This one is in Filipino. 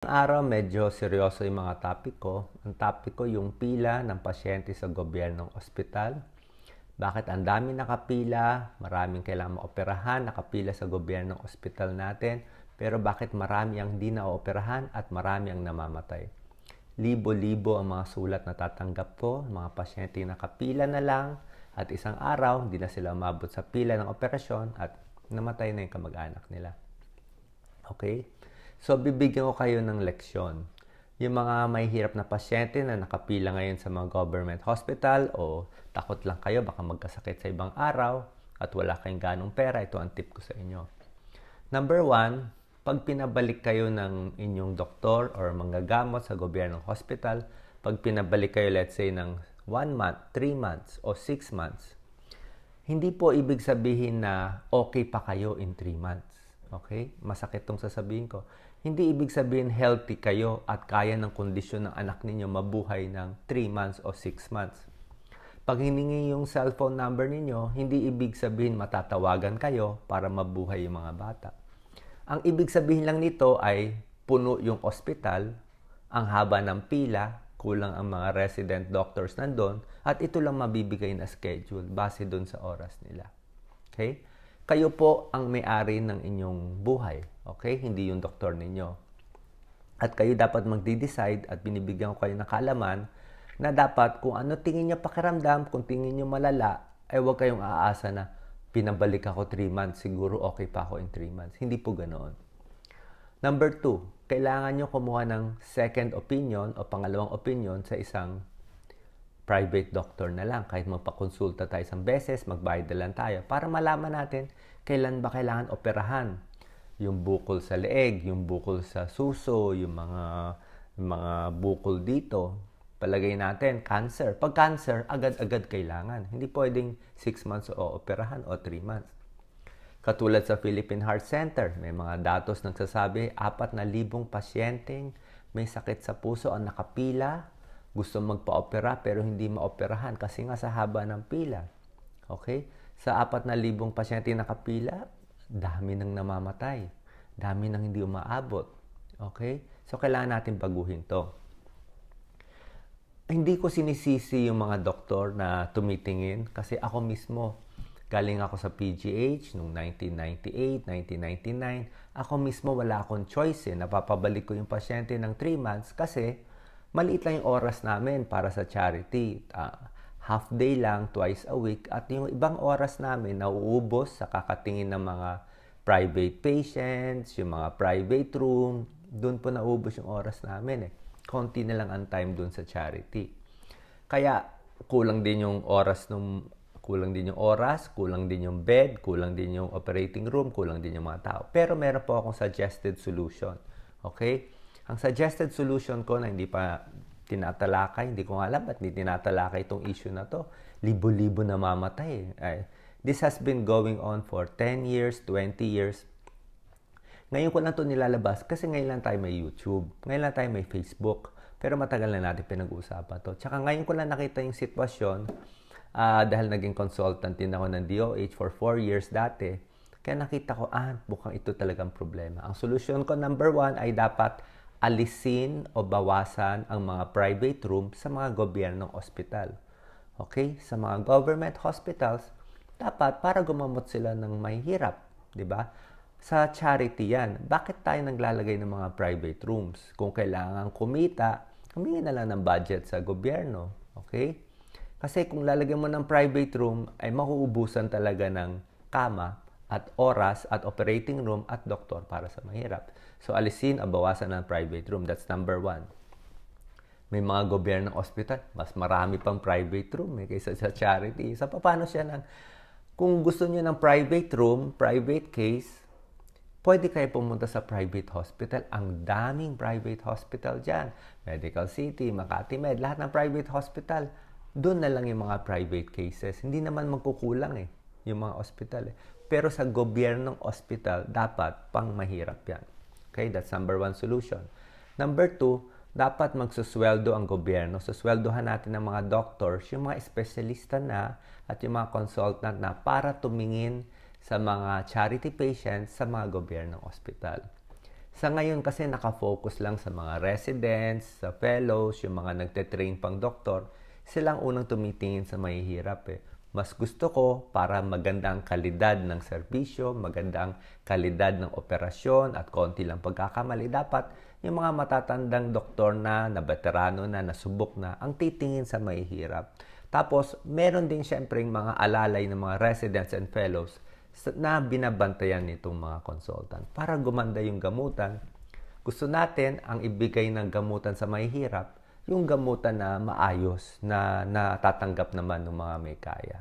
Araw medyo seryoso yung mga topic ko. Ang topic ko yung pila ng pasyente sa gobyernong ospital. Bakit ang dami nakapila, maraming kailangan maoperahan, nakapila sa gobyernong ospital natin, pero bakit marami ang di naoperahan at marami ang namamatay? Libo-libo ang mga sulat na tatanggap ko, mga pasyente nakapila na lang at isang araw, hindi na sila umabot sa pila ng operasyon at namatay na yung kamag-anak nila. Okay? So, bibigyan ko kayo ng leksyon. Yung mga may hirap na pasyente na nakapila ngayon sa mga government hospital o takot lang kayo, baka magkasakit sa ibang araw at wala kayong ganong pera, ito ang tip ko sa inyo. Number 1, pag pinabalik kayo ng inyong doktor or manggagamot sa gobyernong hospital, pag pinabalik kayo, let's say, ng 1 month, 3 months, o 6 months, hindi po ibig sabihin na okay pa kayo in 3 months. Okay? Masakit tong sasabihin ko. Hindi ibig sabihin healthy kayo at kaya ng kondisyon ng anak ninyo mabuhay ng 3 months o 6 months. Pag hiningi yung cellphone number ninyo, hindi ibig sabihin matatawagan kayo para mabuhay yung mga bata. Ang ibig sabihin lang nito ay puno yung ospital, ang haba ng pila, kulang ang mga resident doctors nandun, at ito lang mabibigay na schedule base dun sa oras nila. Okay? Kayo po ang may-ari ng inyong buhay. Okay? Hindi yung doktor ninyo. At kayo dapat magde-decide at binibigyan ko kayo ng kaalaman na dapat kung ano tingin niyo pakiramdam, kung tingin niyo malala, ay huwag kayong aasa na pinabalik ako 3 months, siguro okay pa ako in 3 months. Hindi po ganoon. Number 2, kailangan nyo kumuha ng second opinion o pangalawang opinion sa isang private doctor na lang. Kahit magpakonsulta tayo isang beses, magbayad na lang tayo para malaman natin kailan ba kailangan operahan. Yung bukol sa leeg, yung bukol sa suso, yung mga bukol dito. Palagay natin, cancer. Pag cancer, agad-agad kailangan. Hindi pwedeng 6 months o operahan o 3 months. Katulad sa Philippine Heart Center, may mga datos nagsasabi 4,000 pasyenteng may sakit sa puso ang nakapila, gusto magpa-opera pero hindi maoperahan kasi nga sa haba ng pila. Okay? Sa 4,000 pasyente nakapila, dami nang namamatay. Dami nang hindi umaabot. Okay? So, kailangan natin baguhin to. Hindi ko sinisisi yung mga doktor na tumitingin kasi ako mismo, galing ako sa PGH noong 1998, 1999. Ako mismo wala akong choice napapabalik ko yung pasyente ng 3 months kasi maliit lang yung oras namin para sa charity. Half day lang, twice a week. At yung ibang oras namin nauubos sa kakatingin ng mga private patients, yung mga private room. Doon po nauubos yung oras namin Konti na lang ang time doon sa charity. Kaya kulang din yung oras, kulang din yung bed, kulang din yung operating room, kulang din yung mga tao. Pero meron po akong suggested solution. Okay? Ang suggested solution ko na hindi pa tinatalakay, hindi ko alam ba't hindi tinatalakay itong issue na to. Libo-libo na mamatay. This has been going on for 10 years, 20 years. Ngayon ko lang ito nilalabas kasi ngayon lang tayo may YouTube. Ngayon lang tayo may Facebook. Pero matagal na natin pinag-uusapan to. Tsaka ngayon ko lang nakita yung sitwasyon dahil naging consultant din ako ng DOH for 4 years dati. Kaya nakita ko, bukang ito talagang problema. Ang solusyon ko, number 1, ay dapat alisin o bawasan ang mga private room sa mga gobyernong ospital. Okay? Sa mga government hospitals, dapat para gumamot sila ng may hirap. Diba? Sa charity yan. Bakit tayo naglalagay ng mga private rooms? Kung kailangan kumita, humingi na lang ng budget sa gobyerno. Okay? Kasi kung lalagyan mo ng private room, ay makuubusan talaga ng kama at oras at operating room at doktor para sa mahirap. So, alisin o bawasan ng private room. That's number 1. May mga gobyernong hospital, mas marami pang private room kaysa sa charity. So, paano siya kung gusto niyo ng private room, private case, pwede kayo pumunta sa private hospital. Ang daming private hospital dyan. Medical City, Makati Med, lahat ng private hospital. Doon na lang yung mga private cases. Hindi naman magkukulang yung mga hospital Pero sa gobyernong hospital, dapat pang mahirap yan. Okay, that's number 1 solution. Number 2, dapat magsusweldo ang gobyerno. Susweldohan natin ng mga doctors, yung mga espesyalista na at yung mga consultant na para tumingin sa mga charity patients sa mga gobyernong hospital. Sa ngayon kasi nakafocus lang sa mga residents, sa fellows, yung mga nagte-train pang doktor, silang unang tumitingin sa mahihirap eh. Mas gusto ko para maganda ang kalidad ng serbisyo, maganda ang kalidad ng operasyon at konti lang pagkakamali. Dapat yung mga matatandang doktor na veterano na, nasubok na, ang titingin sa mahihirap. Tapos, meron din syempre yung mga alalay ng mga residents and fellows na binabantayan nitong mga consultant para gumanda yung gamutan. Gusto natin ang ibigay ng gamutan sa mahihirap, yung gamutan na maayos, na natatanggap naman ng mga may kaya.